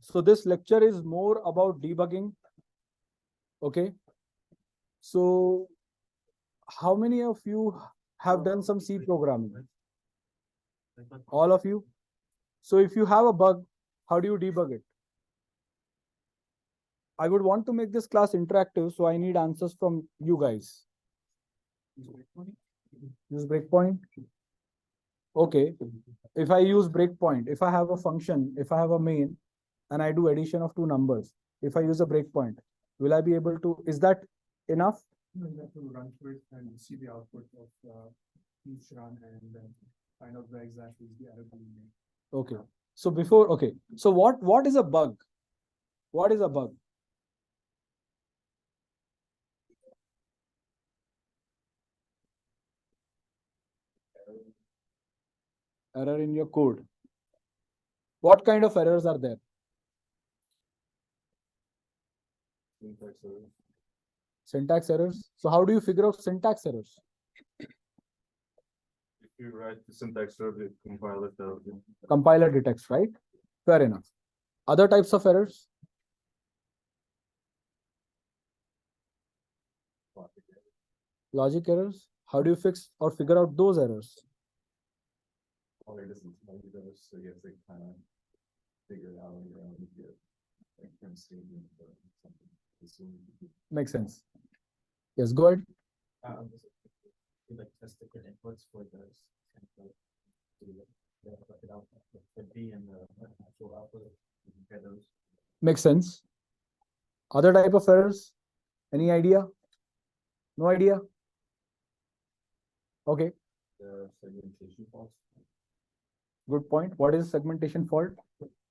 So this lecture is more about debugging. Okay. So how many of you have done some C programming? All of you? So if you have a bug, how do you debug it? I would want to make this class interactive, so I need answers from you guys. Use breakpoint. Okay. If I use breakpoint, if I have a function, if I have a main, and I do addition of two numbers, if I use a breakpoint, will I be able to, is that enough? No, you have to run through it and see the output of each run and find out where exactly is the error being made. Okay. So before, okay. So what is a bug? What is a bug? Error in your code. What kind of errors are there? Syntax errors. So how do you figure out syntax errors? If you write the syntax error, the compiler tells you. Compiler detects, right? Fair enough. Other types of errors? Logic errors. How do you fix or figure out those errors? All it is logic errors, so you have to kind of figure it out on your own. Like from statement or something. Makes sense. Yes, go ahead. Like test the inputs for this the B and the actual output. Compare those. Makes sense. Other type of errors? Any idea? No idea? Okay. The segmentation faults. Good point. What is segmentation fault?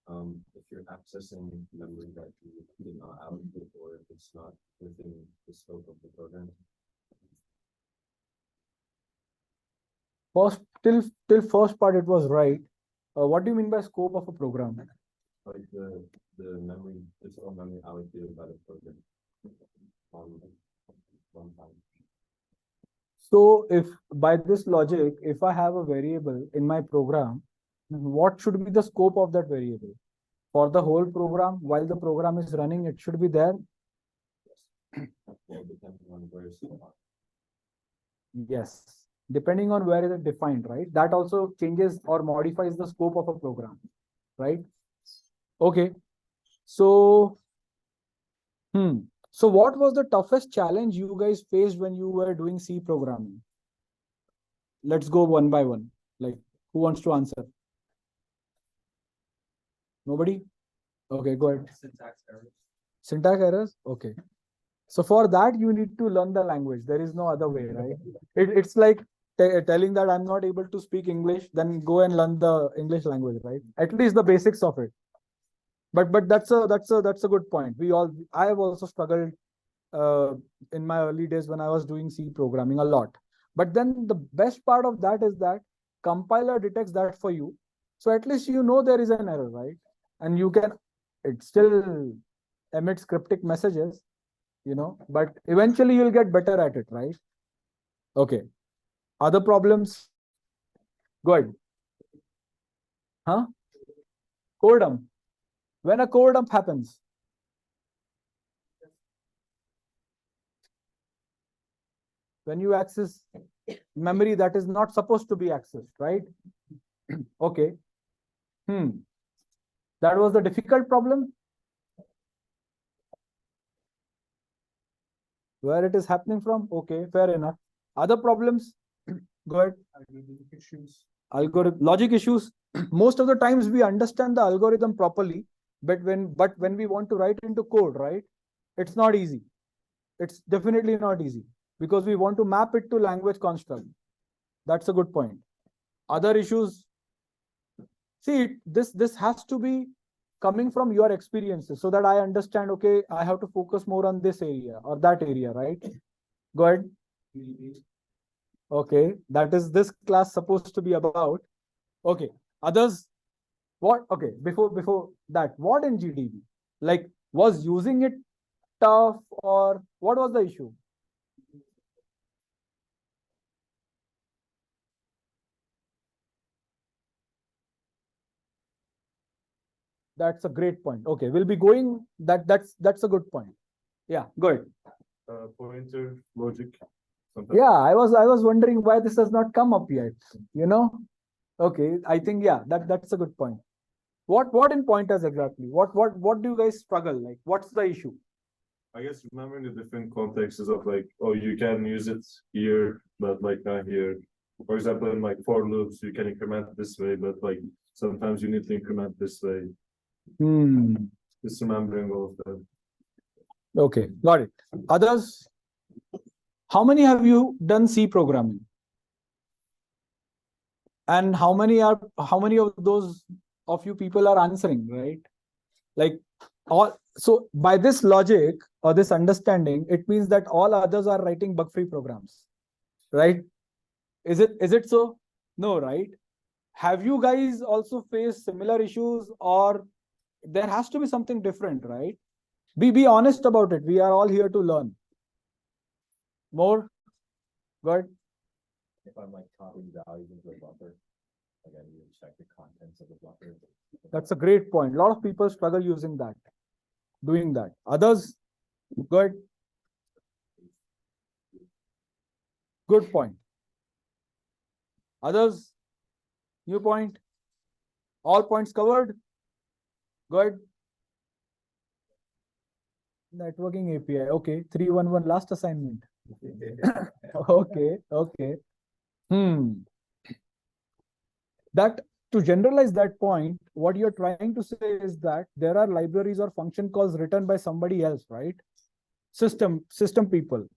If you're accessing memory that you did not allocate, or if it's not within the scope of the program. First, till first part, it was right. What do you mean by scope of a program? Like the memory, it's all memory allocated by the program. One time. So if by this logic, if I have a variable in my program, what should be the scope of that variable? For the whole program, while the program is running, it should be there. Well, depending on where it's defined. Yes. Depending on where is it defined, right? That also changes or modifies the scope of a program, right? Okay. So, so what was the toughest challenge you guys faced when you were doing C programming? Let's go one by one. Like, who wants to answer? Nobody? Okay, go ahead. Syntax errors. Syntax errors? Okay. So for that, you need to learn the language. There is no other way, right? It's like telling that I'm not able to speak English, then go and learn the English language, right? At least the basics of it. But that's a good point. I have also struggled in my early days when I was doing C programming a lot. But then the best part of that is that compiler detects that for you. So at least you know there is an error, right? And you can, it still emits cryptic messages, but eventually you'll get better at it, right? Okay. Other problems? Go ahead. Huh? Core dump. When a core dump happens, when you access memory that is not supposed to be accessed, right? Okay. That was the difficult problem. Where it is happening from? Okay, fair enough. Other problems? Go ahead. Algorithmic issues. Logic issues. Most of the times we understand the algorithm properly, but when we want to write into code, right? It's not easy. It's definitely not easy because we want to map it to language construct. That's a good point. Other issues. See, this has to be coming from your experiences so that I understand, okay, I have to focus more on this area or that area, right? Go ahead. Okay, that is this class supposed to be about. Okay, others, what? Okay, before that, what in GDB? Like, was using it tough or what was the issue? That's a great point. Okay, we'll be going, that's a good point. Yeah, good. Pointer logic. Yeah, I was wondering why this has not come up yet, you know? Okay, I think, yeah, that's a good point. What in pointers exactly? What do you guys struggle? Like, what's the issue? I guess remembering the different contexts of like, oh, you can use it here, but like not here. For example, in like for loops, you can increment this way, but like sometimes you need to increment this way. Just remembering all of that. Okay, got it. Others, how many have you done C programming? And how many of those of you people are answering, right? Like all, so by this logic or this understanding, it means that all others are writing bug-free programs, right? Is it so? No, right? Have you guys also faced similar issues, or there has to be something different, right? Be honest about it. We are all here to learn. More? Good. If I'm like copying values into a buffer, like I need to check the contents of the buffer. That's a great point. A lot of people struggle using that, doing that. Others, good. Good point. Others, new point. All points covered. Good. Networking API. Okay. 311 last assignment. Okay. That, to generalize that point, what you're trying to say is that there are libraries or function calls written by somebody else, right? System people.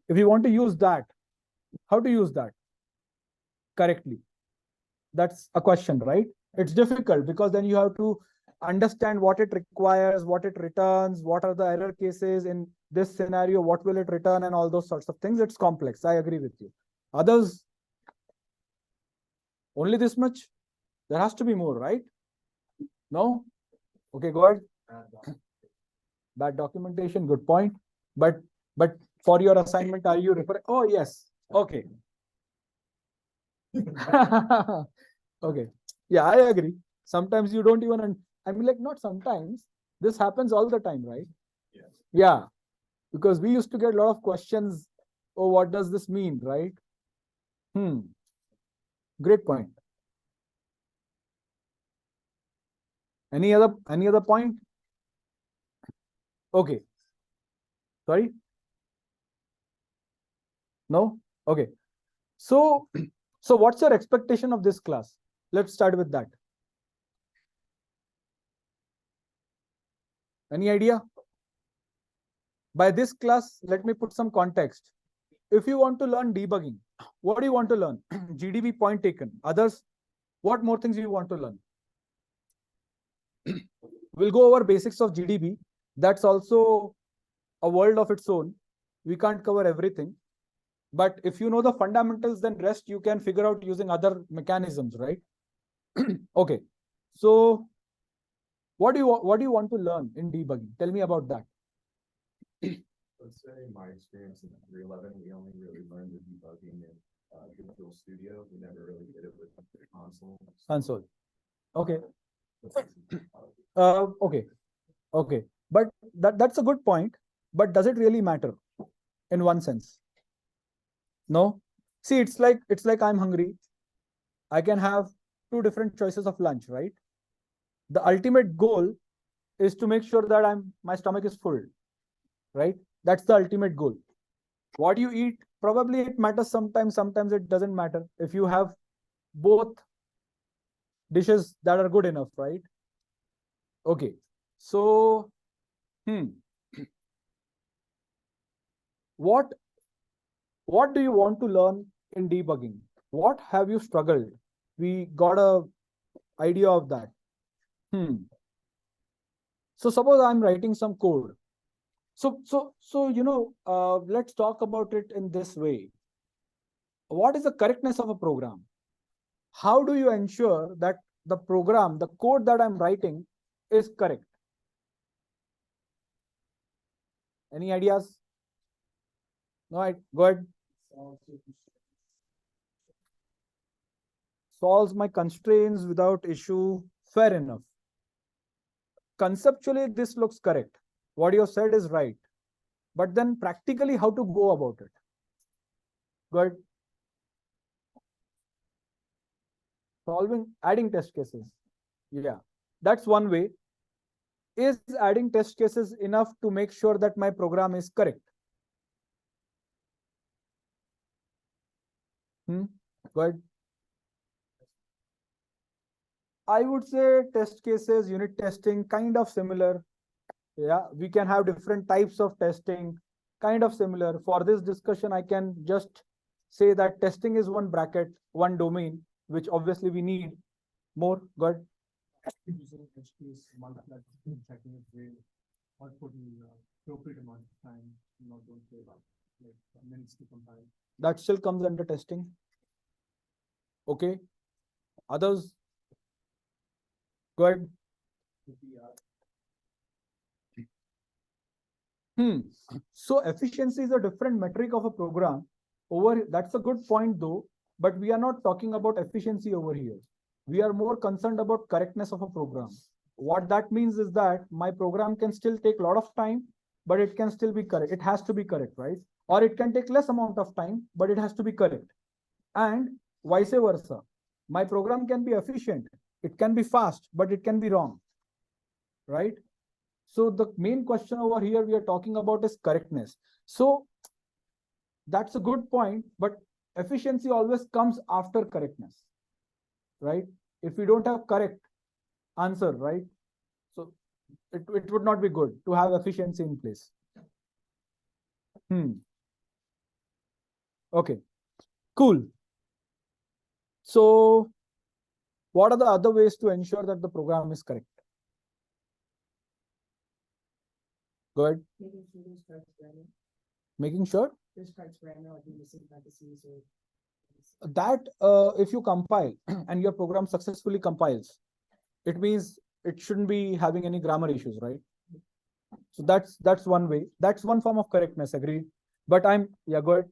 If you want to use that, how to use that correctly? That's a question, right? It's difficult because then you have to understand what it requires, what it returns, what are the error cases in this scenario, what will it return, and all those sorts of things. It's complex. I agree with you. Others, only this much? There has to be more, right? No? Okay, go ahead. Bad documentation, good point. But for your assignment, are you referring? Oh, yes. Okay. Okay. Yeah, I agree. Sometimes you don't even, I mean, like, not sometimes. This happens all the time, right? Yes. Yeah. Because we used to get a lot of questions. Oh, what does this mean, right? Great point. Any other point? Okay. Sorry? No? Okay. So what's your expectation of this class? Let's start with that. Any idea? By this class, let me put some context. If you want to learn debugging, what do you want to learn? GDB, point taken. Others, what more things do you want to learn? We'll go over basics of GDB. That's also a world of its own. We can't cover everything. But if you know the fundamentals, then rest you can figure out using other mechanisms, right? Okay. So what do you want to learn in debugging? Tell me about that. Let's say my experience in 311, we only really learned the debugging in Visual Studio. We never really did it with the console. Console. Okay. Okay. But that's a good point. But does it really matter in one sense? No. See, it's like I'm hungry. I can have two different choices of lunch, right? The ultimate goal is to make sure that my stomach is full, right? That's the ultimate goal. What you eat, probably it matters sometimes it doesn't matter. If you have both dishes that are good enough, right? Okay. So, what do you want to learn in debugging? What have you struggled? We got a idea of that. So suppose I'm writing some code. So let's talk about it in this way. What is the correctness of a program? How do you ensure that the program, the code that I'm writing is correct? Any ideas? No, go ahead. Solves my constraints without issue. Fair enough. conceptually this looks correct. What you have said is right. But then practically how to go about it? Good. Adding test cases. Yeah, that's one way. Is adding test cases enough to make sure that my program is correct? Good. I would say test cases, unit testing, kind of similar. Yeah, we can have different types of testing, kind of similar. For this discussion, I can just say that testing is one bracket, one domain, which obviously we need more. Good. Using HTTPS multiple checking it with output in appropriate amount of time, not don't say like minutes to compile. That still comes under testing. Okay. Others? Good. So efficiency is a different metric of a program. That's a good point though, but we are not talking about efficiency over here. We are more concerned about correctness of a program. What that means is that my program can still take a lot of time, but it can still be correct. It has to be correct, right? Or it can take less amount of time, but it has to be correct. And vice versa. My program can be efficient. It can be fast, but it can be wrong, right? So the main question over here we are talking about is correctness. So that's a good point, but efficiency always comes after correctness, right? If we don't have correct answer, right? So it would not be good to have efficiency in place. Okay, cool. So what are the other ways to ensure that the program is correct? Go ahead. Making sure that if you compile and your program successfully compiles, it means it shouldn't be having any grammar issues, right? So that's one way. That's one form of correctness, agreed. But yeah, go ahead.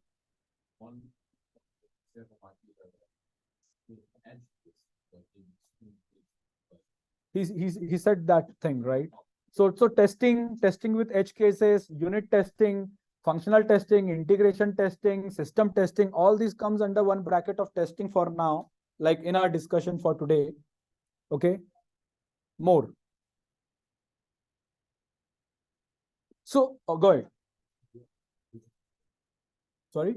He said that thing, right? So testing with edge cases, unit testing, functional testing, integration testing, system testing, all these comes under one bracket of testing for now, like in our discussion for today. Okay, more. So go ahead. Sorry?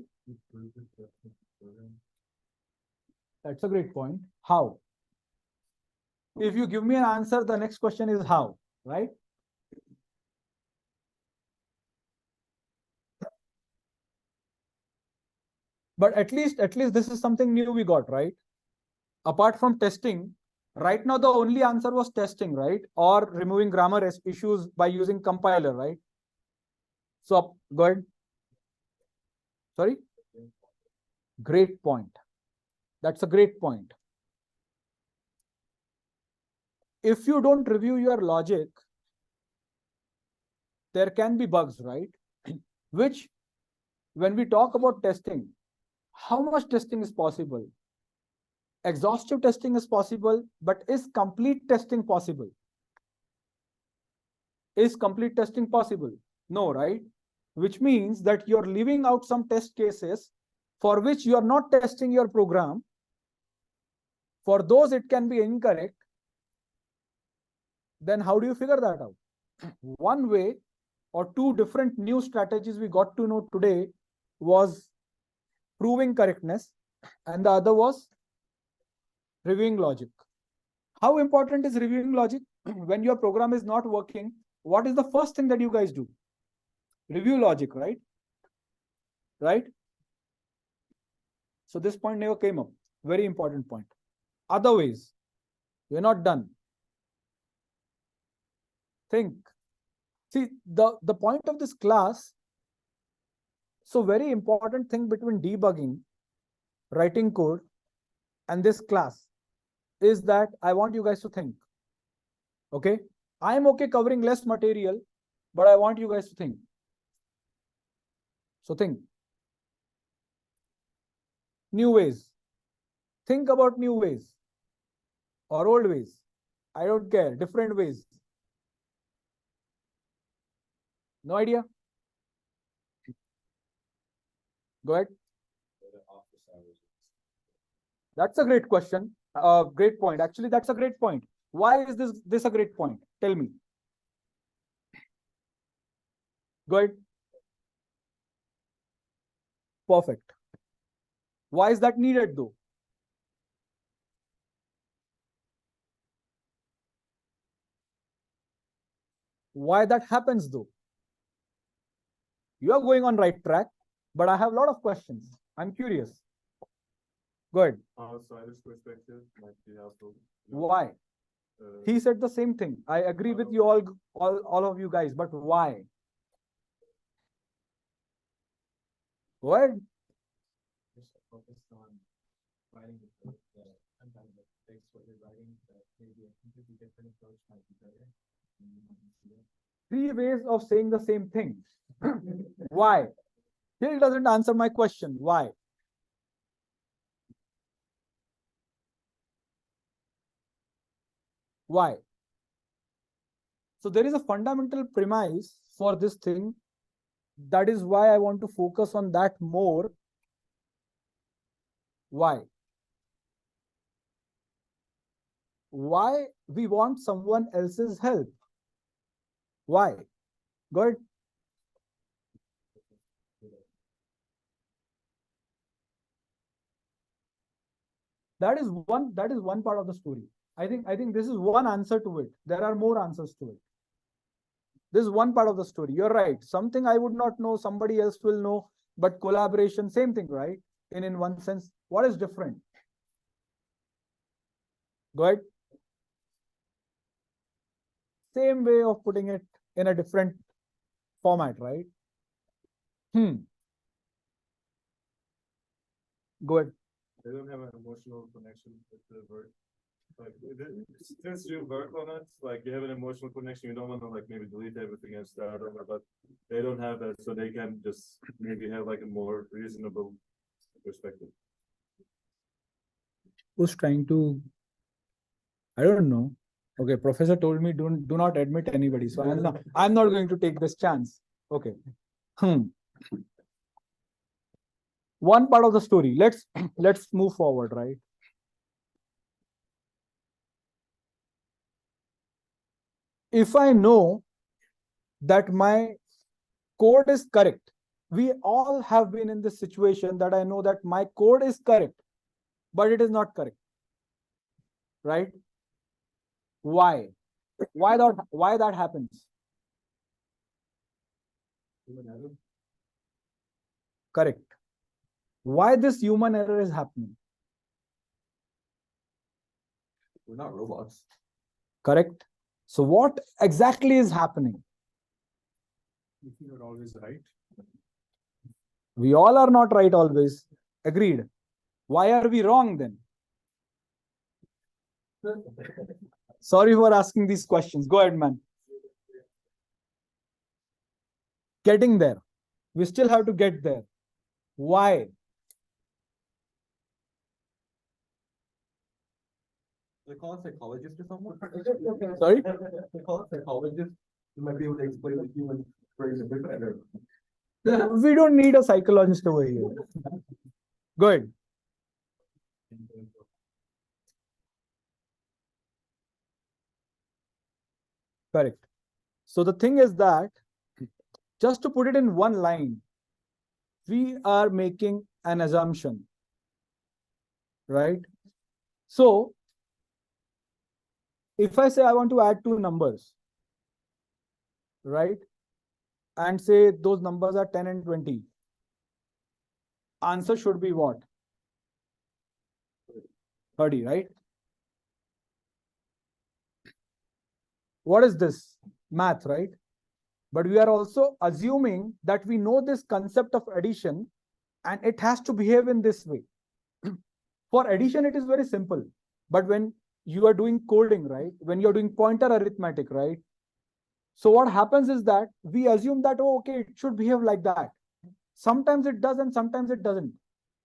That's a great point. How? If you give me an answer, the next question is how, right? But at least this is something new we got, right? Apart from testing, right now the only answer was testing, right? Or removing grammar issues by using compiler, right? So go ahead. Sorry? Great point. That's a great point. If you don't review your logic, there can be bugs, right? Which, when we talk about testing, how much testing is possible? Exhaustive testing is possible, but is complete testing possible? Is complete testing possible? No, right? Which means that you're leaving out some test cases for which you are not testing your program. For those, it can be incorrect. Then how do you figure that out? One way or two different new strategies we got to know today was proving correctness, and the other was reviewing logic. How important is reviewing logic? When your program is not working, what is the first thing that you guys do? Review logic, right? Right? So this point never came up. Very important point. Other ways. We're not done. Think. See, the point of this class, so very important thing between debugging, writing code, and this class is that I want you guys to think. Okay? I'm okay covering less material, but I want you guys to think. So think. New ways. Think about new ways or old ways. I don't care. Different ways. No idea? Go ahead. That's a great question. Great point. Actually, that's a great point. Why is this a great point? Tell me. Go ahead. Perfect. Why is that needed though? Why that happens though? You are going on right track, but I have a lot of questions. I'm curious. Go ahead. Outsider's perspective might be helpful. Why? He said the same thing. I agree with you all of you guys, but why? Go ahead. Focused on writing the sometimes it takes what you're writing, but maybe a completely different approach might be better. Three ways of saying the same thing. Why? He doesn't answer my question. Why? Why? So there is a fundamental premise for this thing. That is why I want to focus on that more. Why? Why we want someone else's help? Why? Go ahead. That is one part of the story. I think this is one answer to it. There are more answers to it. This is one part of the story. You're right. Something I would not know, somebody else will know, but collaboration, same thing, right? In one sense, what is different? Go ahead. Same way of putting it in a different format, right? Go ahead. They don't have an emotional connection with the work. Like since you work on it, like you have an emotional connection, you don't want to like maybe delete everything and start over, but they don't have that, so they can just maybe have like a more reasonable perspective. Who's trying to? I don't know. Okay, professor told me do not admit anybody, so I'm not going to take this chance. Okay. One part of the story. Let's move forward, right? If I know that my code is correct, we all have been in this situation that I know that my code is correct, but it is not correct, right? Why? Why that happens? Correct. Why this human error is happening? We're not robots. Correct. So what exactly is happening? If you're always right. We all are not right always. Agreed. Why are we wrong then? Sorry for asking these questions. Go ahead, man. Getting there. We still have to get there. Why? They call a psychologist or someone? Sorry? They call a psychologist. You might be able to explain the human brain a bit better. We don't need a psychologist over here. Go ahead. Correct. So the thing is that, just to put it in one line, we are making an assumption, right? So if I say I want to add two numbers, right? And say those numbers are 10 and 20. Answer should be what? 30, right? What is this? Math, right? But we are also assuming that we know this concept of addition and it has to behave in this way. For addition, it is very simple. But when you are doing coding, right? When you're doing pointer arithmetic, right? So what happens is that we assume that, oh, okay, it should behave like that. Sometimes it does and sometimes it doesn't.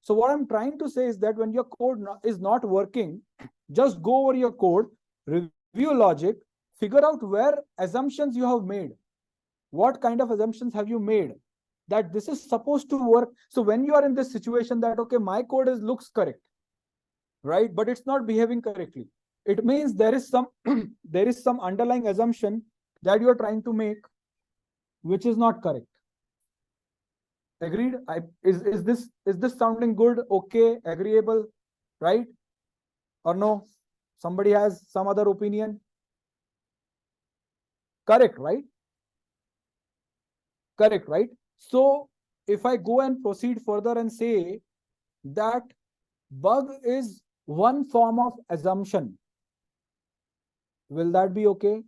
So what I'm trying to say is that when your code is not working, just go over your code, review logic, figure out where assumptions you have made. What kind of assumptions have you made that this is supposed to work? So when you are in this situation that, okay, my code looks correct, right? But it's not behaving correctly. It means there is some there is some underlying assumption that you are trying to make, which is not correct. Agreed? Is this sounding good? Okay, agreeable, right? Or no? Somebody has some other opinion? Correct, right? Correct, right? So if I go and proceed further and say that bug is one form of assumption, will that be okay?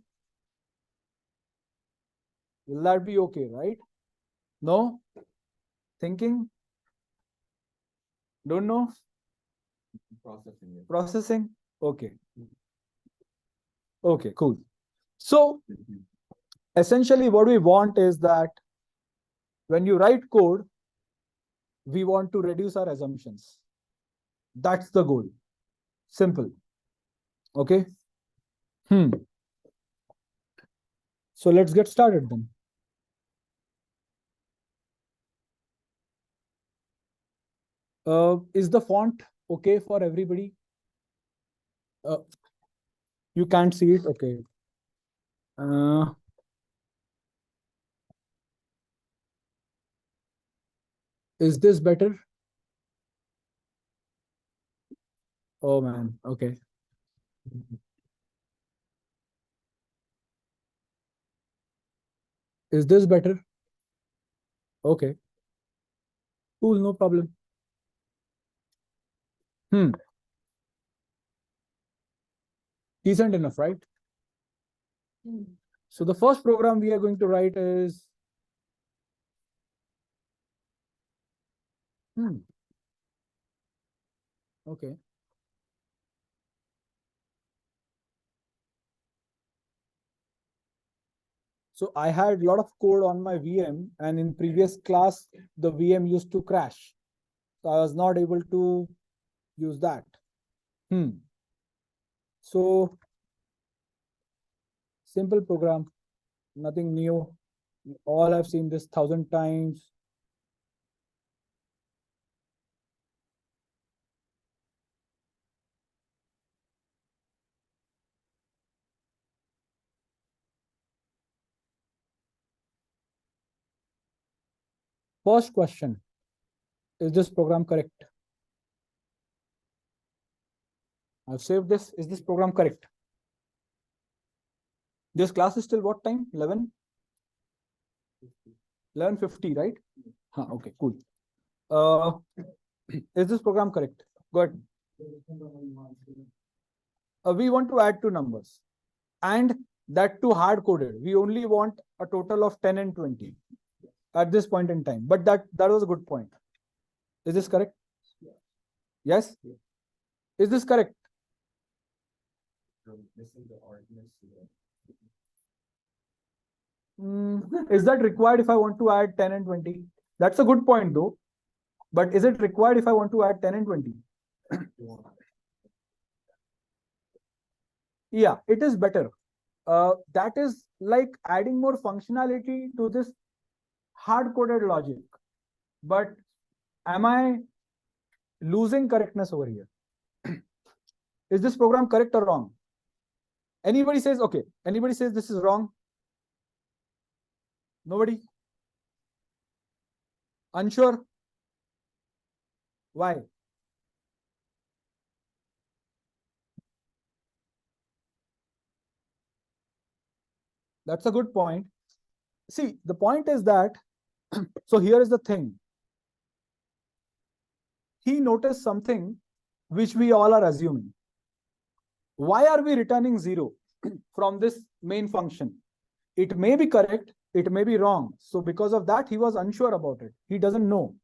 Will that be okay, right? No? Thinking? Don't know? Processing? Okay. Okay, cool. So essentially what we want is that when you write code, we want to reduce our assumptions. That's the goal. Simple. Okay. So let's get started then. Is the font okay for everybody? You can't see it? Okay. Is this better? Oh man, okay. Is this better? Okay. Cool, no problem. Decent enough, right? So the first program we are going to write is okay. So I had a lot of code on my VM, and in previous class, the VM used to crash. So I was not able to use that. So simple program, nothing new. All I've seen this 1,000 times. First question, is this program correct? I've saved this. Is this program correct? This class is till what time? 11? 11:50, right? Okay, cool. Is this program correct? Go ahead. We want to add two numbers, and that too hard-coded. We only want a total of 10 and 20 at this point in time. But that was a good point. Is this correct? Yes? Is this correct? Is that required if I want to add 10 and 20? That's a good point though. But is it required if I want to add 10 and 20? Yeah, it is better. That is like adding more functionality to this hard-coded logic. But am I losing correctness over here? Is this program correct or wrong? Anybody says okay? Anybody says this is wrong? Nobody? Unsure? Why? That's a good point. See, the point is that, so here is the thing. He noticed something which we all are assuming. Why are we returning 0 from this main function? It may be correct, it may be wrong. So because of that, he was unsure about it. He doesn't know.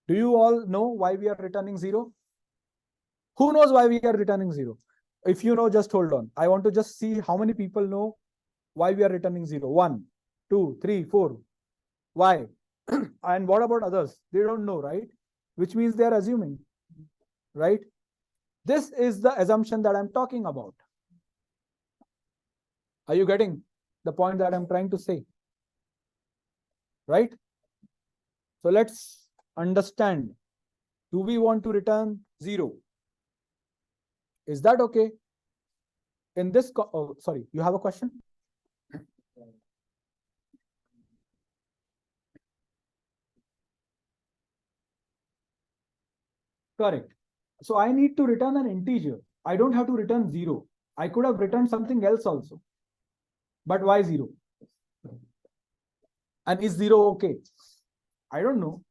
Do you all know why we are returning 0? Who knows why we are returning 0? If you know, just hold on. I want to just see how many people know why we are returning 0. 1, 2, 3, 4. Why? And what about others? They don't know, right? Which means they are assuming, right? This is the assumption that I'm talking about. Are you getting the point that I'm trying to say? right? So let's understand. Do we want to return 0? Is that okay? In this, oh, sorry, you have a question? Correct. So I need to return an integer. I don't have to return 0. I could have written something else also. But why 0? And is 0 okay? I don't know.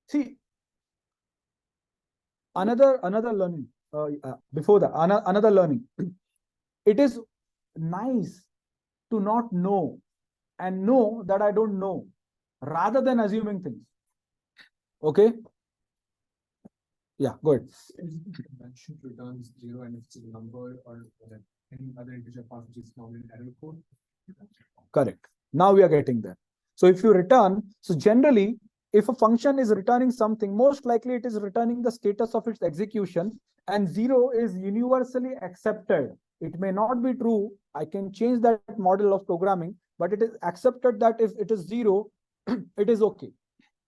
See, another learning. Before that, another learning. It is nice to not know and know that I don't know, rather than assuming things. Okay? Yeah, go ahead. Convention returns 0 and it's a number or any other integer part which is found in error code. Correct. Now we are getting there. So if you return, so generally, if a function is returning something, most likely it is returning the status of its execution, and 0 is universally accepted. It may not be true. I can change that model of programming, but it is accepted that if it is 0, it is okay,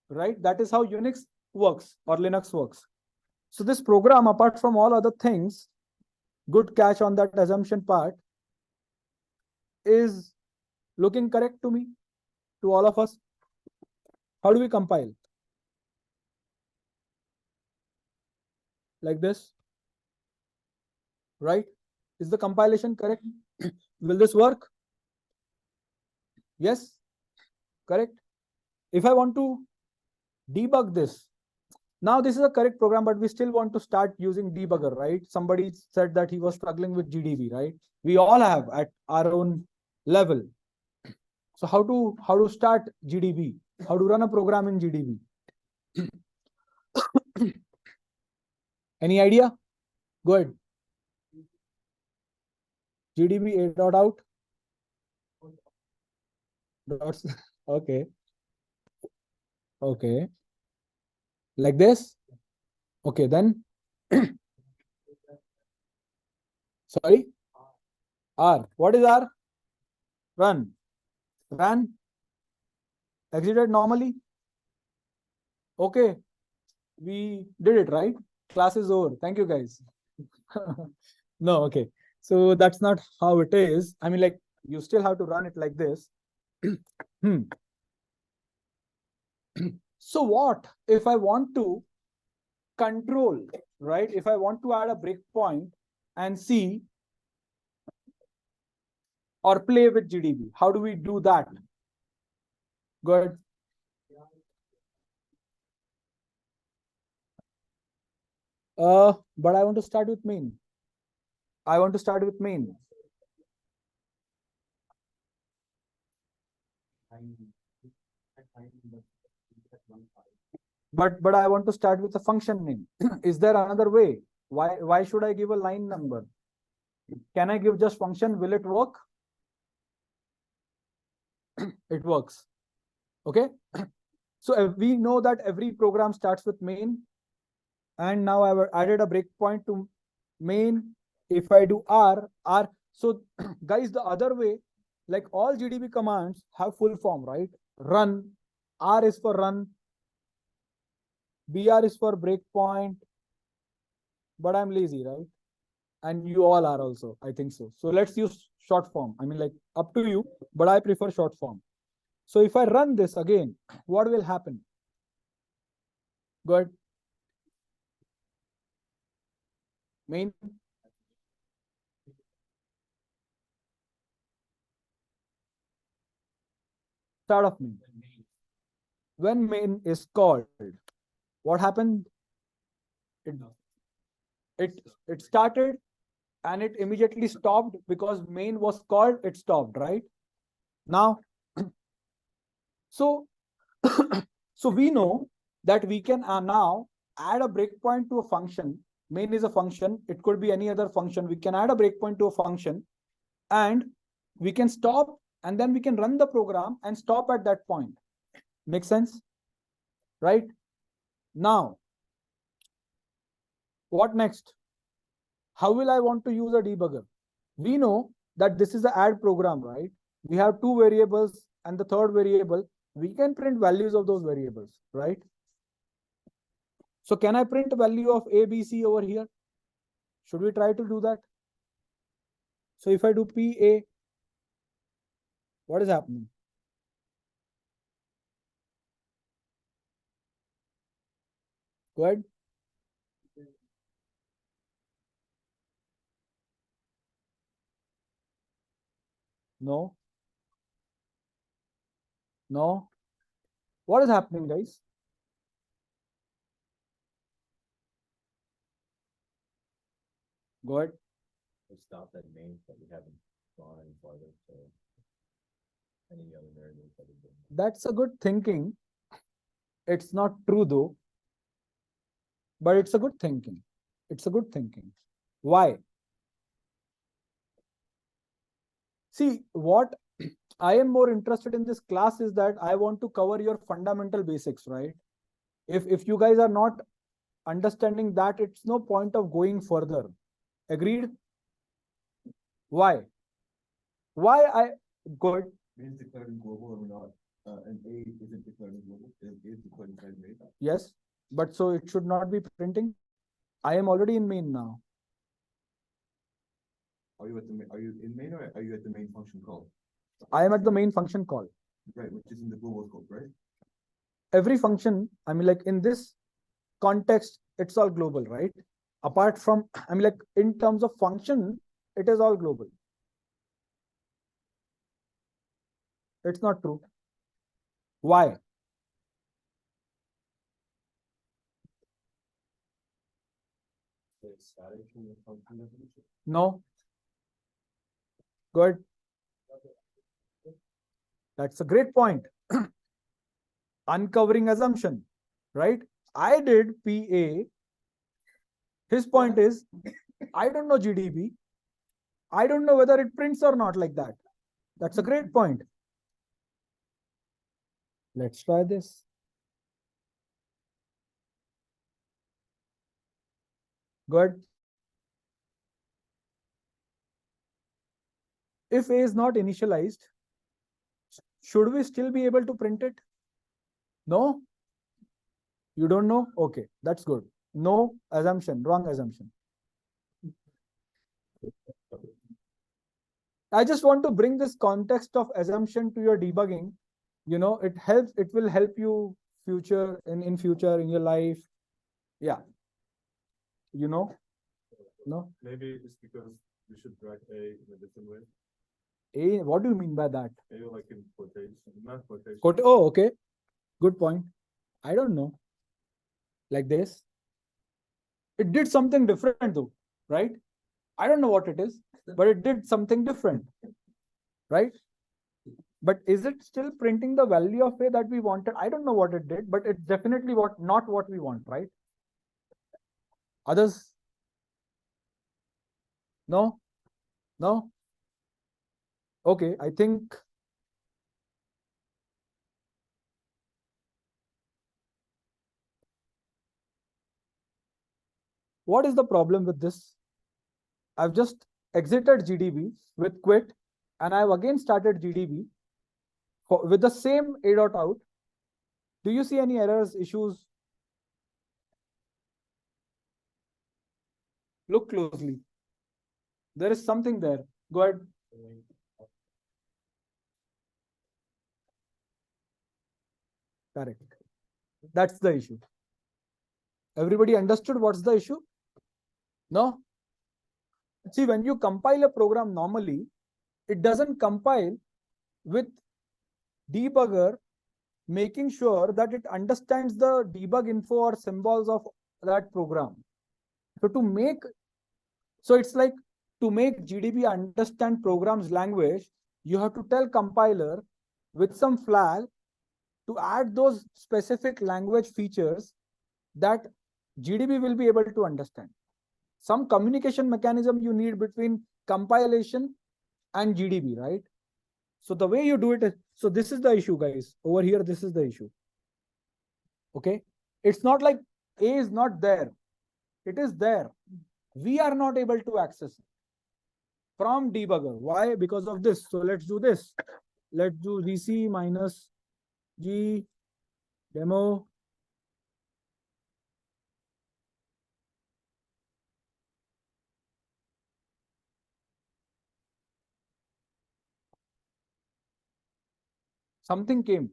right? That is how Unix works or Linux works. So this program, apart from all other things, good catch on that assumption part, is looking correct to me, to all of us. How do we compile? Like this, right? Is the compilation correct? Will this work? Yes, correct. If I want to debug this, now this is a correct program, but we still want to start using debugger, right? Somebody said that he was struggling with GDB, right? We all have at our own level. So how to start GDB? How to run a program in GDB? Any idea? Go ahead. GDB a dot out. Dots. Okay. Okay. Like this. Okay, then. Sorry. R. What is R? Run. Run. Exited normally. Okay. We did it, right? Class is over. Thank you, guys. No, okay. So that's not how it is. I mean, like, you still have to run it like this. So what if I want to control, right? If I want to add a breakpoint and see or play with GDB, how do we do that? Good. But I want to start with main. I want to start with main. But I want to start with a function name. Is there another way? Why should I give a line number? Can I give just function? Will it work? It works. Okay. So we know that every program starts with main. And now I've added a breakpoint to main. If I do R. So guys, the other way, like all GDB commands have full form, right? Run. R is for run. BR is for breakpoint. But I'm lazy, right? And you all are also, I think so. So let's use short form. I mean, like, up to you, but I prefer short form. So if I run this again, what will happen? Good. Main. Start of main. When main is called, what happened? It started and it immediately stopped because main was called, it stopped, right? Now, so so we know that we can now add a breakpoint to a function. Main is a function. It could be any other function. We can add a breakpoint to a function and we can stop, and then we can run the program and stop at that point. Make sense? Right? Now, what next? How will I want to use a debugger? We know that this is the add program, right? We have two variables and the third variable, we can print values of those variables, right? So can I print value of A, B, C over here? Should we try to do that? So if I do PA, what is happening? Go ahead. No. No. What is happening, guys? Go ahead. We stopped at names, but we haven't gone any farther to any other variables that we've been. That's a good thinking. It's not true though, but it's a good thinking. It's a good thinking. Why? See, what I am more interested in this class is that I want to cover your fundamental basics, right? If you guys are not understanding that, it's no point of going further. Agreed? Why? Why I good? Is declared in global or not? And A isn't declared in global, and A is declared inside main. Yes, but so it should not be printing. I am already in main now. Are you at the main, are you in main or are you at the main function call? I am at the main function call. Right, which is in the global scope, right? Every function, I mean, like in this context, it's all global, right? Apart from, I mean, like in terms of function, it is all global. It's not true. Why? It's static in the function definition. No. Good. That's a great point. Uncovering assumption, right? I did PA. His point is, I don't know GDP. I don't know whether it prints or not like that. That's a great point. Let's try this. Good. If A is not initialized, should we still be able to print it? No? You don't know? Okay, that's good. No assumption, wrong assumption. I just want to bring this context of assumption to your debugging. You know, it helps, it will help you future in future in your life. Yeah. You know? No? Maybe it's because we should write A in a different way. A, what do you mean by that? Maybe like in quotation, not quotation. Oh, okay. Good point. I don't know. Like this. It did something different though, right? I don't know what it is, but it did something different, right? But is it still printing the value of A that we wanted? I don't know what it did, but it's definitely not what we want, right? Others? No? No? Okay, I think what is the problem with this? I've just exited GDB with quit and I've again started GDB with the same A dot out. Do you see any errors, issues? Look closely. There is something there. Go ahead. Correct. That's the issue. Everybody understood what's the issue? No? See, when you compile a program normally, it doesn't compile with debugger making sure that it understands the debug info or symbols of that program. So it's like to make GDB understand program's language, you have to tell compiler with some flag to add those specific language features that GDB will be able to understand. Some communication mechanism you need between compilation and GDB, right? So the way you do it is, so this is the issue, guys. Over here, this is the issue. Okay. It's not like A is not there. It is there. We are not able to access it. from debugger. Why? Because of this. So let's do this. Let's do gc minus g demo. Something came.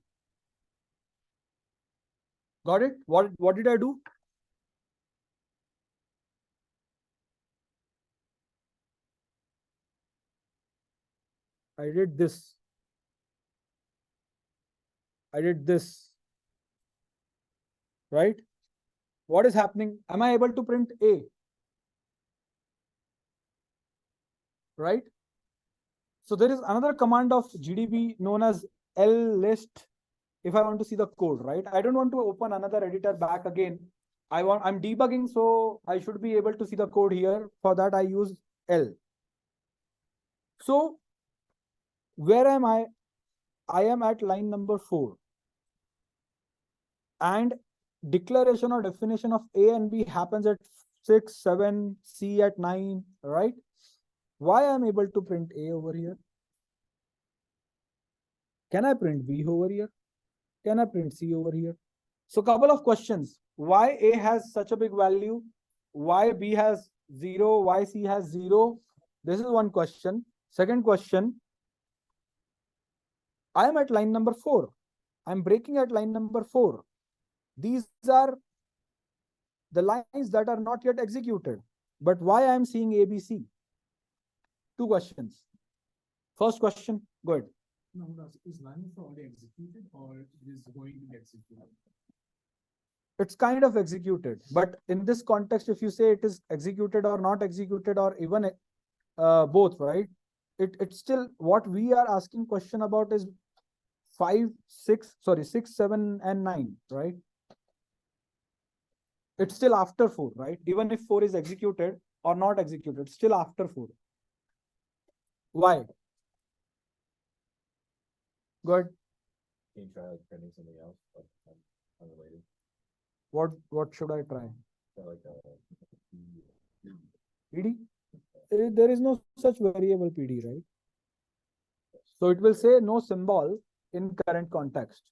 Got it? What did I do? I did this. I did this. Right? What is happening? Am I able to print A? Right? So there is another command of GDB known as list. If I want to see the code, right? I don't want to open another editor back again. I'm debugging, so I should be able to see the code here. For that, I use L. So where am I? I am at line number 4. And declaration or definition of A and B happens at 6, 7, C at 9, right? Why I'm able to print A over here? Can I print B over here? Can I print C over here? So couple of questions. Why A has such a big value? Why B has 0? Why C has 0? This is one question. Second question. I am at line number 4. I'm breaking at line number 4. These are the lines that are not yet executed. But why I am seeing ABC? Two questions. First question, go ahead. No, is line for already executed or it is going to be executed? It's kind of executed, but in this context, if you say it is executed or not executed or even both, right? It's still what we are asking question about is 6, 7 and 9, right? It's still after 4, right? Even if 4 is executed or not executed, still after 4. Why? Good. Can you try like printing something else, like unrelated? What should I try? So like a PD? There is no such variable PD, right? So it will say no symbol in current context.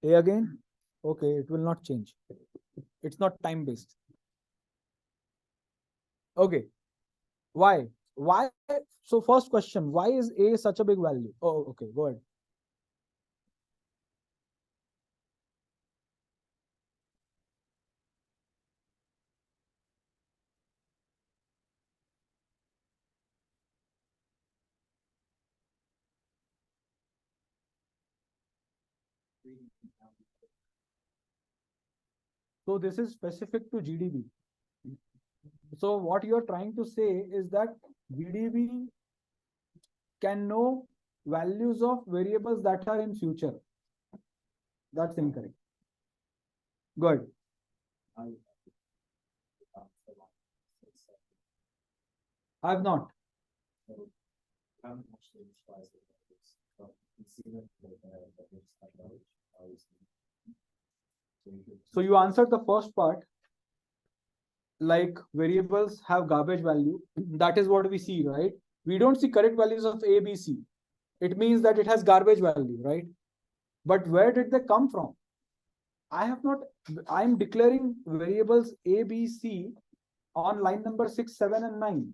A again? Okay, it will not change. It's not time based. Okay. Why? Why? So first question, why is A such a big value? Oh, okay, go ahead. So this is specific to GDB. So what you're trying to say is that GDB can know values of variables that are in future. That's incorrect. Good. I have not. So you answered the first part. Like variables have garbage value. That is what we see, right? We don't see correct values of A, B, C. It means that it has garbage value, right? But where did they come from? I'm declaring variables A, B, C on line number 6, 7, and 9.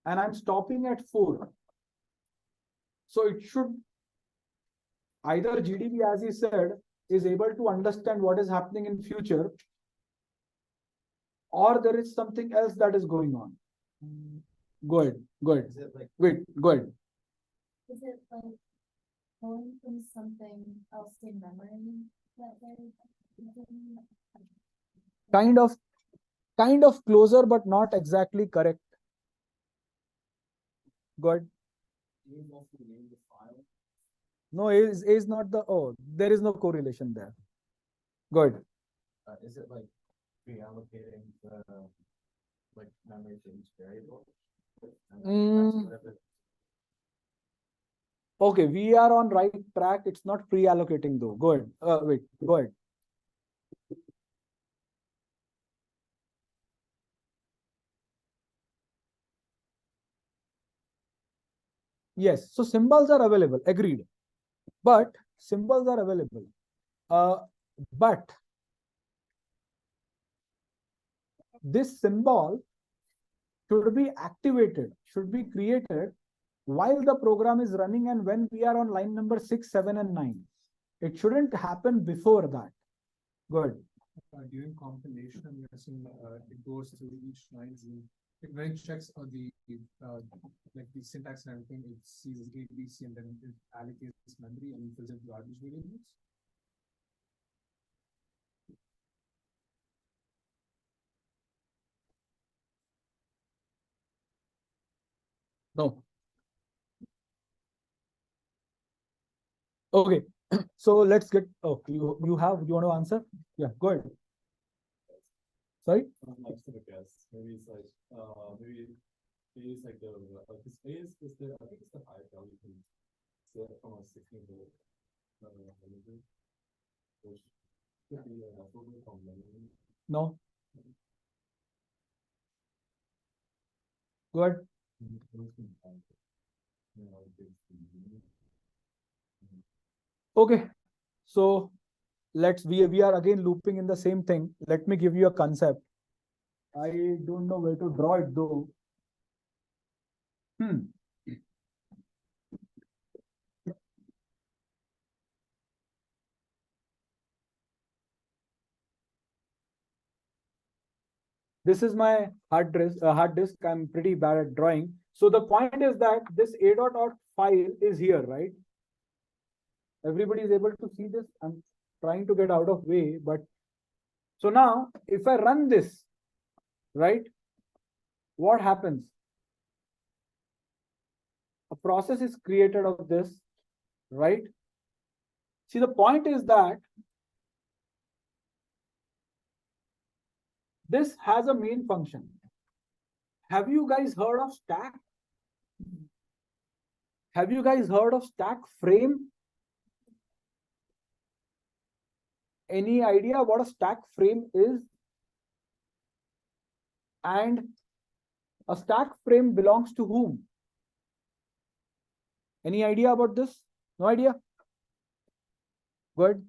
And I'm stopping at 4. So it should either GDB, as he said, is able to understand what is happening in future, or there is something else that is going on. Go ahead. Go ahead. Is it like Wait, go ahead. Is it like pulling from something else in memory that they're using? Kind of closer, but not exactly correct. Go ahead. do you want to name the file? No, A is not the, oh, there is no correlation there. Go ahead. Is it like reallocating the like memory to each variable? Mm. Okay, we are on right track. It's not pre-allocating though. Go ahead. Wait, go ahead. Yes, so symbols are available, agreed. But symbols are available. But this symbol should be activated, should be created while the program is running and when we are on line number 6, 7, and 9. It shouldn't happen before that. Good. During compilation, I'm guessing it goes through each line. When it checks the like the syntax and everything, it sees A, B, C, and then it allocates memory and fills in the garbage variables. No. Okay. So let's get, oh, you want to answer? Yeah, go ahead. Sorry? I'm just gonna guess. Maybe it's like maybe A is like the because A is the I think it's the high value can set from a 16-bit imagery, which could be a little from memory. No. Go ahead. Okay. So we are again looping in the same thing. Let me give you a concept. I don't know where to draw it though. This is my hard disk. I'm pretty bad at drawing. So the point is that this a.dot file is here, right? Everybody is able to see this. I'm trying to get out of way, but so now if I run this, right, what happens? A process is created of this, right? See, the point is that this has a main function. Have you guys heard of stack? Have you guys heard of stack frame? Any idea what a stack frame is? And a stack frame belongs to whom? Any idea about this? No idea? Good.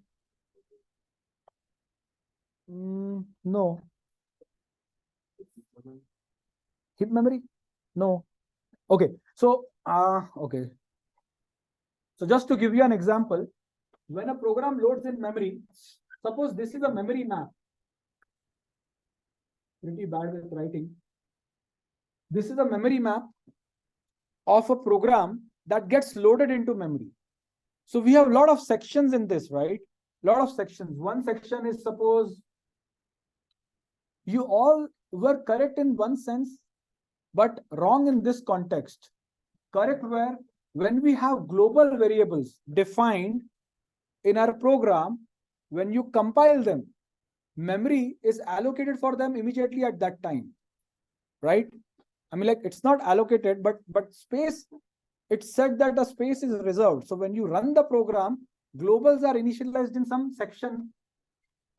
No. Heap memory? No. Okay. So, okay. So just to give you an example, when a program loads in memory, suppose this is a memory map. Pretty bad with writing. This is a memory map of a program that gets loaded into memory. So we have a lot of sections in this, right? A lot of sections. One section is, suppose you all were correct in one sense, but wrong in this context. Correct where when we have global variables defined in our program, when you compile them, memory is allocated for them immediately at that time, right? I mean, like, it's not allocated, but space, it's said that the space is reserved. So when you run the program, globals are initialized in some section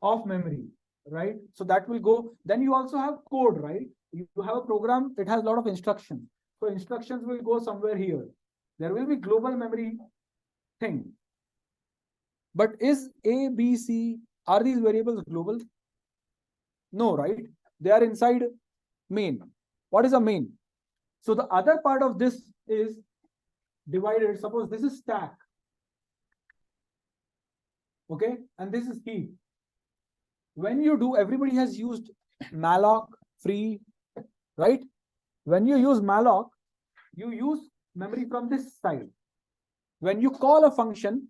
of memory, right? So that will go. Then you also have code, right? You have a program, it has a lot of instructions. So instructions will go somewhere here. There will be global memory thing. But is A, B, C, are these variables global? No, right? They are inside main. What is a main? So the other part of this is divided. Suppose this is stack. Okay, and this is heap. When you do, everybody has used malloc, free, right? When you use malloc, you use memory from this side. When you call a function,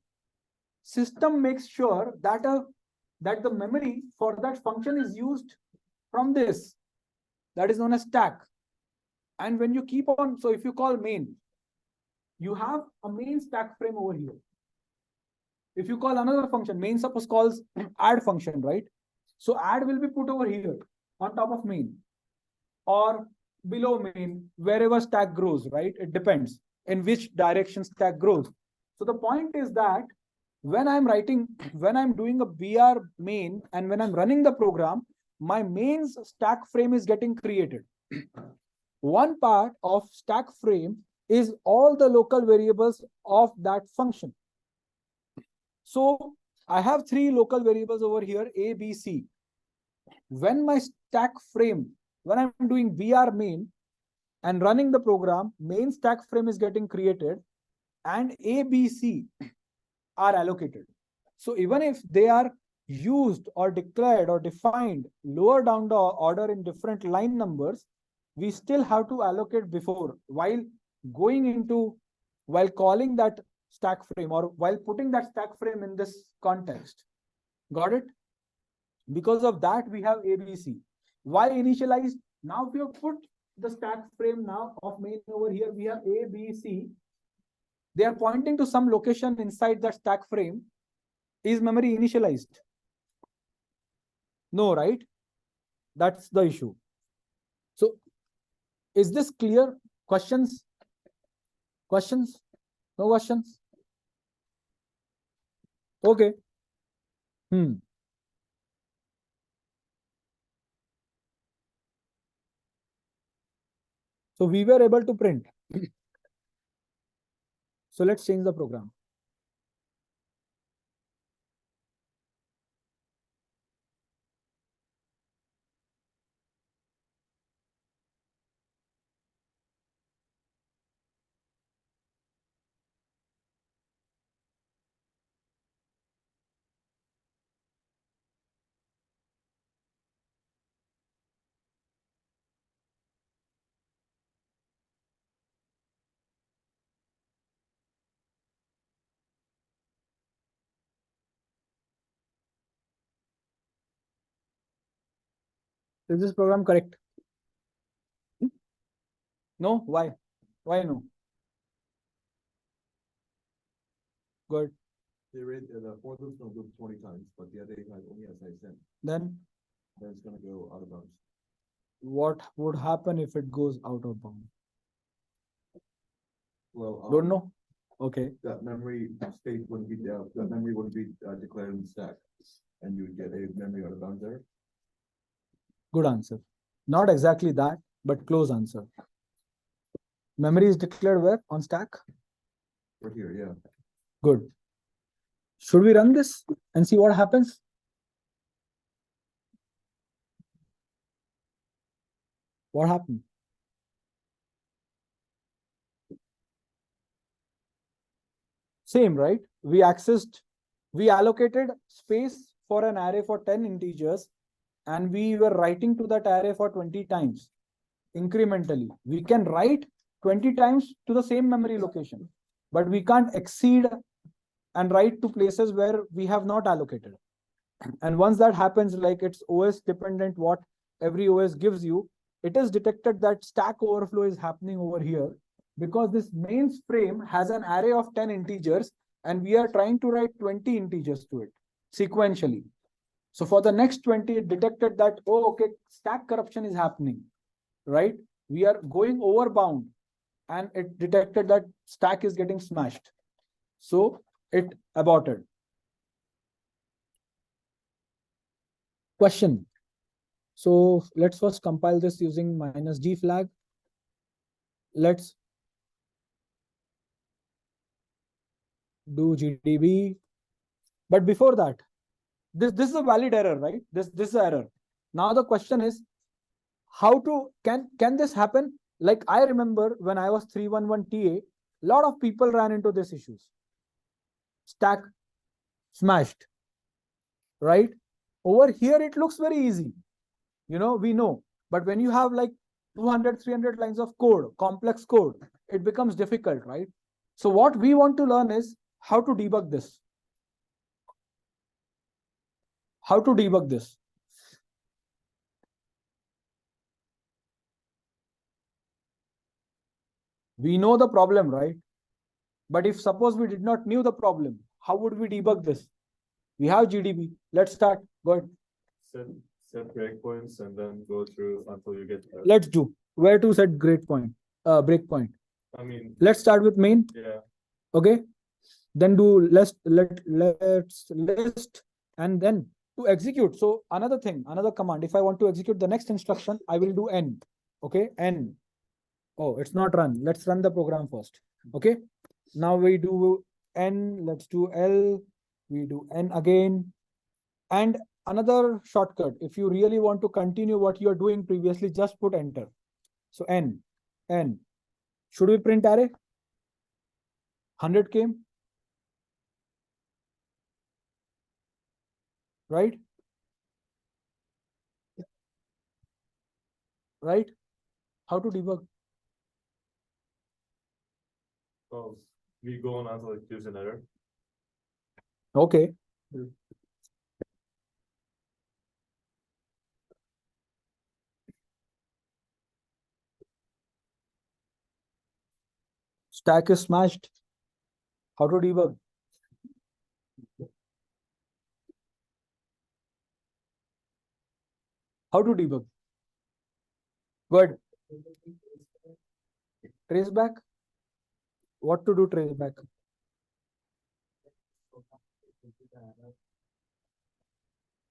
system makes sure that that the memory for that function is used from this. That is known as stack. And when you keep on, so if you call main, you have a main stack frame over here. If you call another function, main suppose calls add function, right? So add will be put over here on top of main or below main, wherever stack grows, right? It depends in which direction stack grows. So the point is that when I'm doing a BR main and when I'm running the program, my mains stack frame is getting created. One part of stack frame is all the local variables of that function. So I have three local variables over here, A, B, C. When my stack frame, when I'm doing VR main and running the program, main stack frame is getting created and A, B, C are allocated. So even if they are used or declared or defined lower down the order in different line numbers, we still have to allocate before while calling that stack frame or while putting that stack frame in this context. Got it? Because of that, we have ABC. Why initialized? Now we have put the stack frame now of main over here. We have A, B, C. They are pointing to some location inside that stack frame. Is memory initialized? No, right? That's the issue. So is this clear? Questions? Questions? No questions? Okay. So we were able to print. So let's change the program. Is this program correct? No? Why? Why no? Good. They read the for loop's gonna loop 20 times, but the other has only has I sent. Then It's gonna go out of bounds. what would happen if it goes out of bound? Well, Don't know. Okay. that memory state wouldn't be that memory wouldn't be declared in the stack, and you would get a memory out of bounds there. Good answer. Not exactly that, but close answer. Memory is declared where? On stack? Right here, yeah. Good. Should we run this and see what happens? What happened? Same, right? We allocated space for an array for 10 integers, and we were writing to that array for 20 times incrementally. We can write 20 times to the same memory location, but we can't exceed and write to places where we have not allocated. And once that happens, like it's OS dependent, what every OS gives you, it is detected that stack overflow is happening over here because this main frame has an array of 10 integers and we are trying to write 20 integers to it sequentially. So for the next 20, it detected that, oh, okay, stack corruption is happening, right? We are going over bound and it detected that stack is getting smashed. So it aborted. Question. So let's first compile this using -g flag. Let's do GDB. But before that, this is a valid error, right? This is an error. Now the question is, how to can this happen? Like I remember when I was 311 TA, a lot of people ran into these issues. Stack smashed, right? Over here, it looks very easy. You know, we know. But when you have like 200, 300 lines of code, complex code, it becomes difficult, right? So what we want to learn is how to debug this. How to debug this. We know the problem, right? But if suppose we did not knew the problem, how would we debug this? We have GDB. Let's start. Go ahead. Set breakpoints and then go through until you get there. Let's do. Where to set breakpoint? Breakpoint. I mean, Let's start with main. yeah. Okay. Then do let's list and then to execute. So another thing, another command. If I want to execute the next instruction, I will do n. Okay, n. Oh, it's not run. Let's run the program first. Okay. Now we do N, let's do L, we do N again. And another shortcut, if you really want to continue what you're doing previously, just put enter. So N, N. Should we print array? 100 came. Right? Right? How to debug? Oh, we go on until like there's an error. Okay. Stack is smashed. How to debug? How to debug? Good. Trace back. What to do trace back?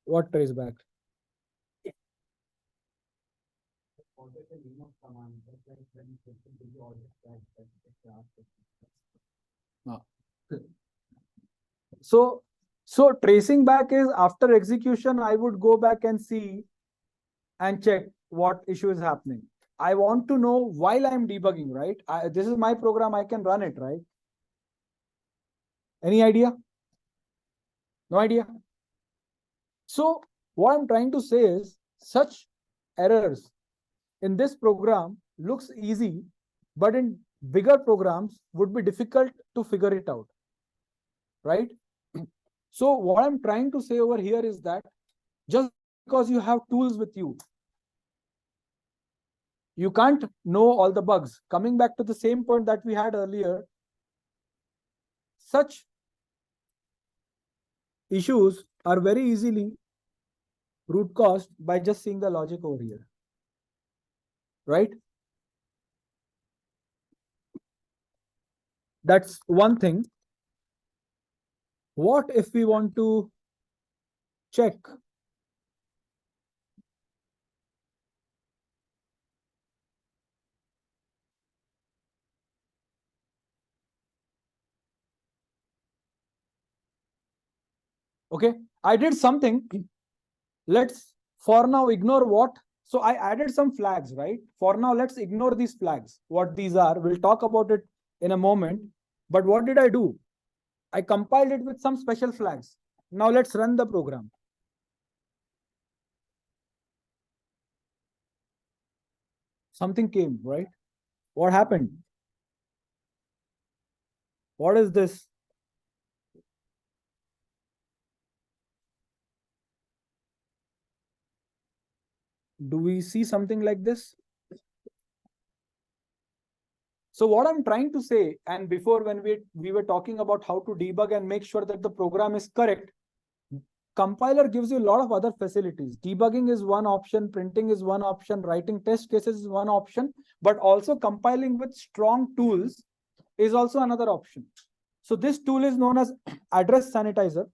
What trace back? No. So tracing back is after execution, I would go back and see and check what issue is happening. I want to know while I'm debugging, right? This is my program, I can run it, right? Any idea? No idea? So what I'm trying to say is such errors in this program looks easy, but in bigger programs would be difficult to figure it out, right? So what I'm trying to say over here is that just because you have tools with you, you can't know all the bugs. Coming back to the same point that we had earlier, such issues are very easily root caused by just seeing the logic over here, right? That's one thing. What if we want to check okay, I did something. Let's for now ignore what. So I added some flags, right? For now, let's ignore these flags. What these are, we'll talk about it in a moment. But what did I do? I compiled it with some special flags. Now let's run the program. Something came, right? What happened? What is this? Do we see something like this? So what I'm trying to say, and before when we were talking about how to debug and make sure that the program is correct, compiler gives you a lot of other facilities. Debugging is one option, printing is one option, writing test cases is one option, but also compiling with strong tools is also another option. So this tool is known as address sanitizer.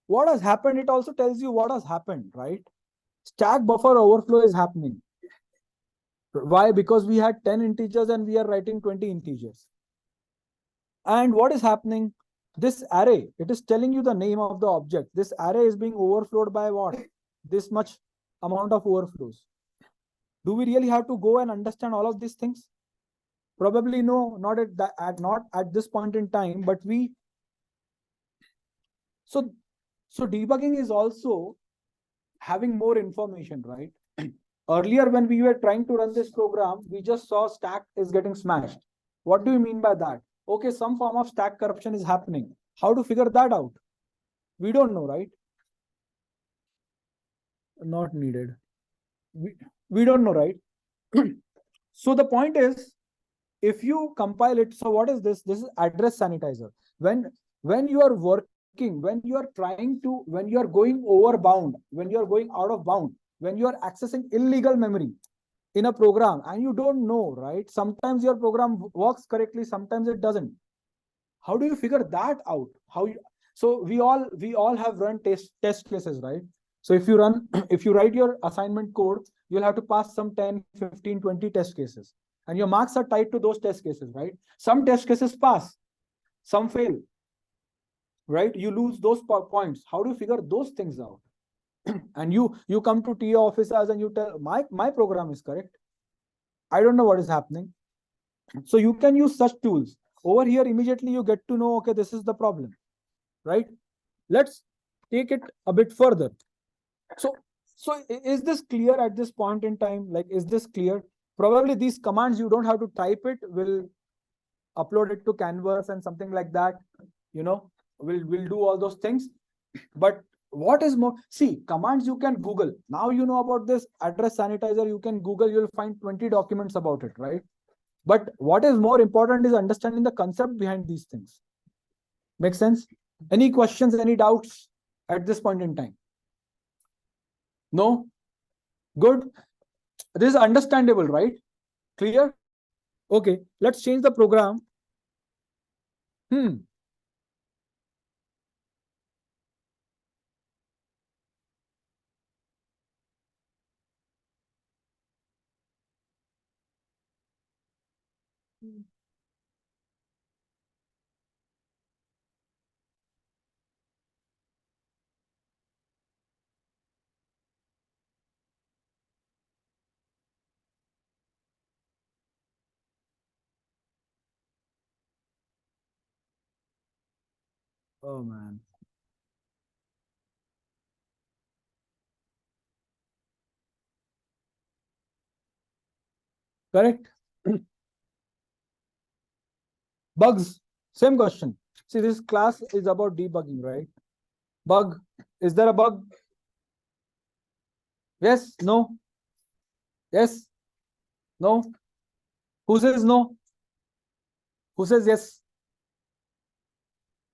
What has happened? It also tells you what has happened, right? Stack buffer overflow is happening. Why? Because we had 10 integers and we are writing 20 integers. And what is happening? This array, it is telling you the name of the object. This array is being overflowed by what? This much amount of overflows. Do we really have to go and understand all of these things? Probably no, not at this point in time, but so debugging is also having more information, right? Earlier, when we were trying to run this program, we just saw stack is getting smashed. What do you mean by that? Okay, some form of stack corruption is happening. How to figure that out? We don't know, right? Not needed. We don't know, right? So the point is, if you compile it, so what is this? This is address sanitizer. When you are working, when you are trying to, when you are going over bound, when you are going out of bound, when you are accessing illegal memory in a program and you don't know, right? Sometimes your program works correctly, sometimes it doesn't. How do you figure that out? So we all have run test cases, right? So if you write your assignment code, you'll have to pass some 10, 15, 20 test cases. and your marks are tied to those test cases, right? Some test cases pass, some fail, right? You lose those points. How do you figure those things out? And you come to TA officers and you tell my program is correct. I don't know what is happening. So you can use such tools. Over here, immediately you get to know, okay, this is the problem, right? Let's take it a bit further. So is this clear at this point in time? Like, is this clear? Probably these commands, you don't have to type it. We'll upload it to Canvas and something like that. You know, we'll do all those things. But what is more, see, commands you can Google. Now you know about this address sanitizer, you can Google, you'll find 20 documents about it, right? But what is more important is understanding the concept behind these things. Make sense? Any questions, any doubts at this point in time? No? Good. This is understandable, right? Clear? Okay, let's change the program. Oh man. Correct. Bugs, same question. See, this class is about debugging, right? Bug, is there a bug? Yes, no? Yes, no? Who says no? Who says yes?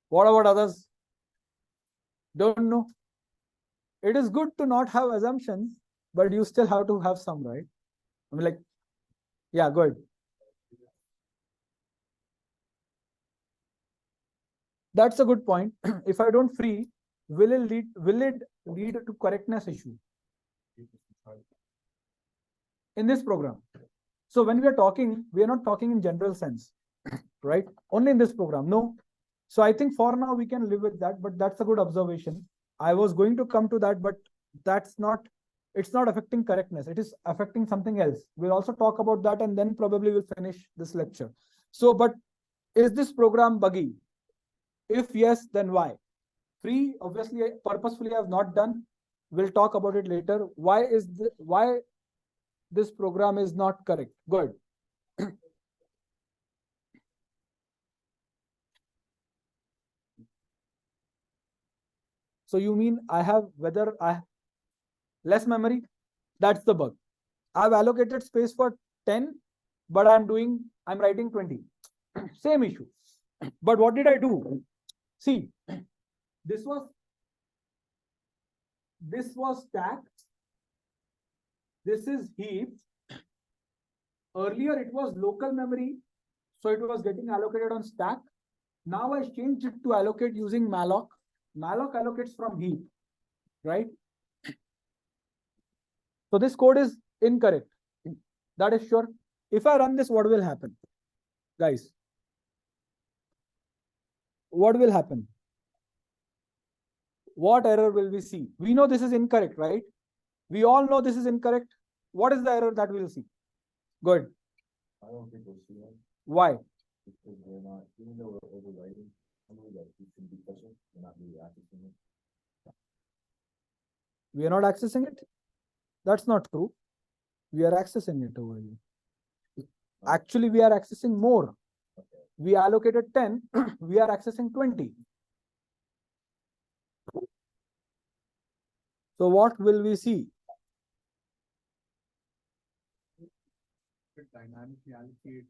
What about others? Don't know. It is good to not have assumptions, but you still have to have some, right? I mean, like, yeah, good. That's a good point. If I don't free, will it lead to correctness issue in this program? So when we are talking, we are not talking in general sense, right? Only in this program. No. So I think for now we can live with that, but that's a good observation. I was going to come to that, but it's not affecting correctness. It is affecting something else. We'll also talk about that, and then probably we'll finish this lecture. So, but is this program buggy? If yes, then why? Free, obviously, purposefully I have not done. We'll talk about it later. Why this program is not correct? Good. So you mean I have less memory? That's the bug. I've allocated space for 10, but I'm writing 20. Same issue. But what did I do? See, this was stack. This is heap. Earlier it was local memory, so it was getting allocated on stack. Now I changed it to allocate using malloc. Malloc allocates from heap, right? So this code is incorrect. That is sure. If I run this, what will happen? Guys, what will happen? What error will we see? We know this is incorrect, right? We all know this is incorrect. What is the error that we'll see? Good. I don't think we'll see that. Why? Because we're not, even though we're overwriting, somebody that we should be touching, we're not really accessing it. We are not accessing it? That's not true. We are accessing it over here. Actually, we are accessing more. Okay. We allocated 10, we are accessing 20. So what will we see? Dynamically allocate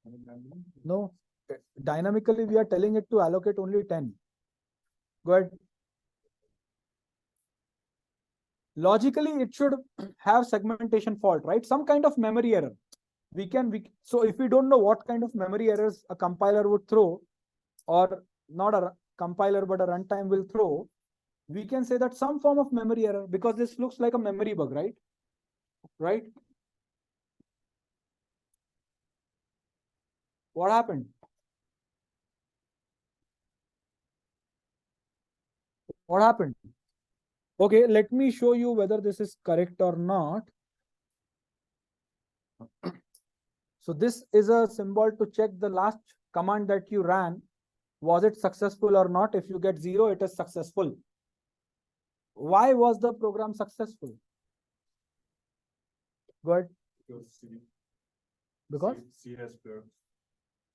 memory. No, dynamically we are telling it to allocate only 10. Go ahead. Logically, it should have segmentation fault, right? Some kind of memory error. So if we don't know what kind of memory errors a compiler would throw, or not a compiler, but a runtime will throw, we can say that some form of memory error, because this looks like a memory bug, right? Right? What happened? What happened? Okay, let me show you whether this is correct or not. So this is a symbol to check the last command that you ran. Was it successful or not? If you get 0, it is successful. Why was the program successful? Good. Because CS quirks.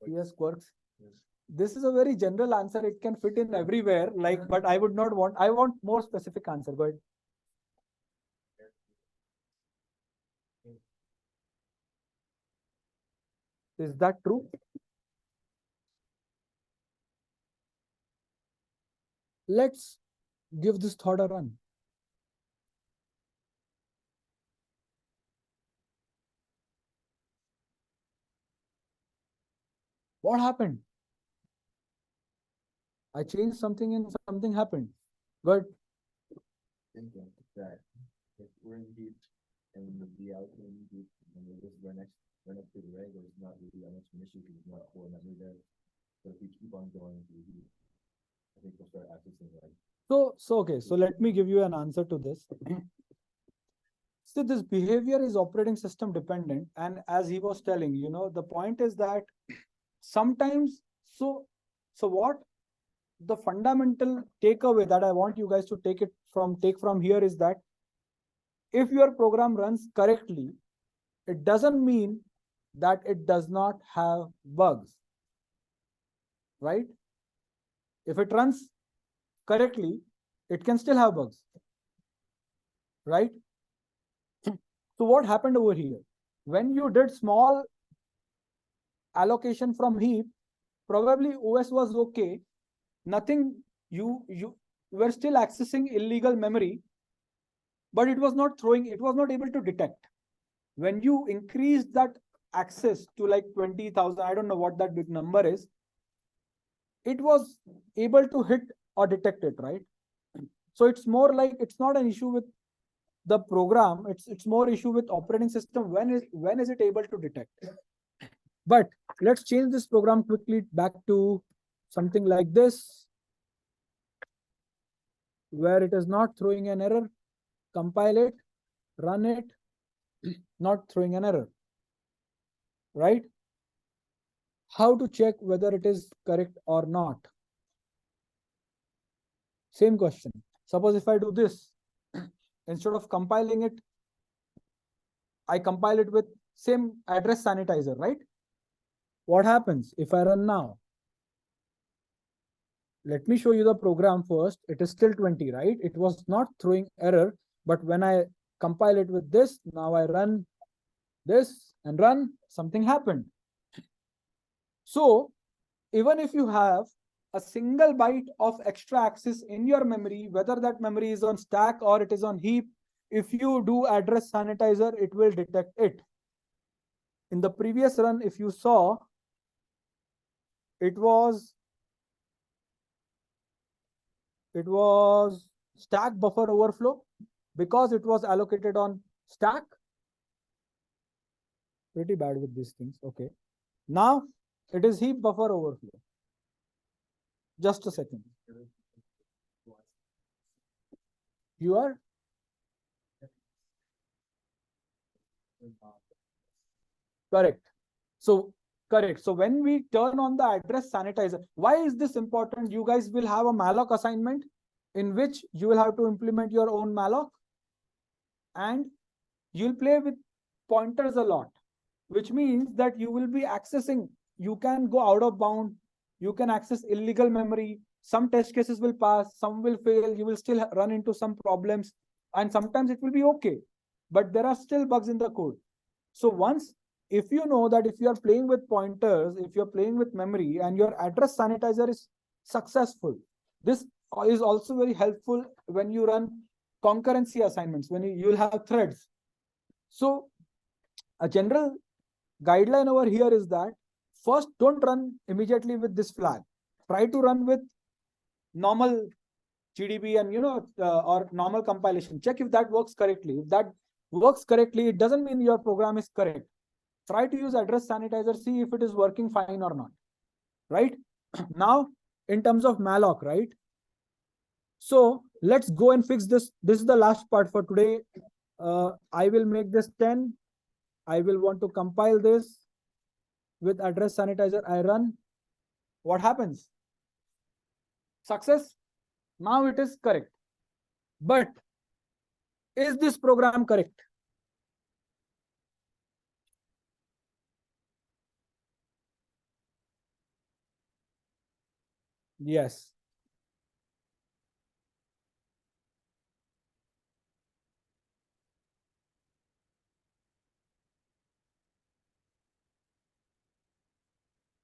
CS quirks. Yes. This is a very general answer. It can fit in everywhere. Like, but I would not want. I want more specific answer. Go ahead. Is that true? Let's give this thought a run. What happened? I changed something and something happened. Good. Thinking that if we're in deep and the outcome in deep and we just run up to the regular, it's not really that much of an issue because it's not core memory there. But if we keep on going to the deep, I think we'll start accessing like. Okay. So let me give you an answer to this. So this behavior is operating system dependent, and as he was telling, the point is that sometimes. So what the fundamental takeaway that I want you guys to take from here is that if your program runs correctly, it doesn't mean that it does not have bugs, right? If it runs correctly, it can still have bugs, right? So what happened over here? When you did small allocation from heap, probably OS was okay. Nothing, you were still accessing illegal memory, but it was not able to detect. When you increase that access to like 20,000, I don't know what that big number is, it was able to hit or detect it, right? So it's more like, it's not an issue with the program, it's more issue with operating system. When is it able to detect? But let's change this program quickly back to something like this, where it is not throwing an error. Compile it, run it, not throwing an error, right? How to check whether it is correct or not? Same question. Suppose if I do this, instead of compiling it, I compile it with same address sanitizer, right? What happens if I run now? Let me show you the program first. It is still 20, right? It was not throwing error, but when I compile it with this, now I run this and run, something happened. So even if you have a single byte of extra access in your memory, whether that memory is on stack or it is on heap, if you do address sanitizer, it will detect it. In the previous run, if you saw, it was stack buffer overflow because it was allocated on stack. Pretty bad with these things. Okay. Now it is heap buffer overflow. Just a second. You are? Correct. So correct. So when we turn on the address sanitizer, why is this important? You guys will have a malloc assignment in which you will have to implement your own malloc, and you'll play with pointers a lot, which means that you will be accessing, you can go out of bound, you can access illegal memory. Some test cases will pass, some will fail, you will still run into some problems, and sometimes it will be okay, but there are still bugs in the code. So once, if you know that if you are playing with pointers, if you're playing with memory and your address sanitizer is successful, this is also very helpful when you run concurrency assignments, when you'll have threads. So a general guideline over here is that first, don't run immediately with this flag. Try to run with normal GDB and or normal compilation. Check if that works correctly. If that works correctly, it doesn't mean your program is correct. try to use address sanitizer, see if it is working fine or not, right? Now, in terms of malloc, right? So let's go and fix this. This is the last part for today. I will make this 10. I will want to compile this with address sanitizer. I run. What happens? Success. Now it is correct. But is this program correct? Yes.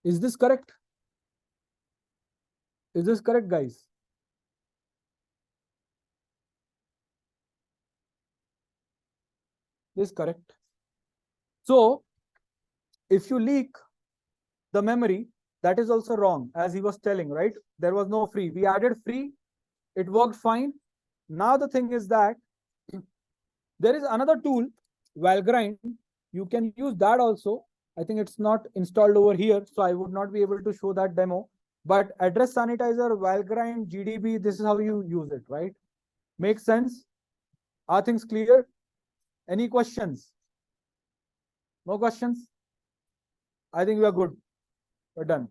Is this correct? Is this correct, guys? This is correct. So if you leak the memory, that is also wrong, as he was telling, right? There was no free. We added free. It worked fine. Now the thing is that there is another tool, Valgrind. You can use that also. I think it's not installed over here, so I would not be able to show that demo. But address sanitizer, Valgrind, GDB, this is how you use it, right? Makes sense? Are things clear? Any questions? No questions? I think we are good. We're done.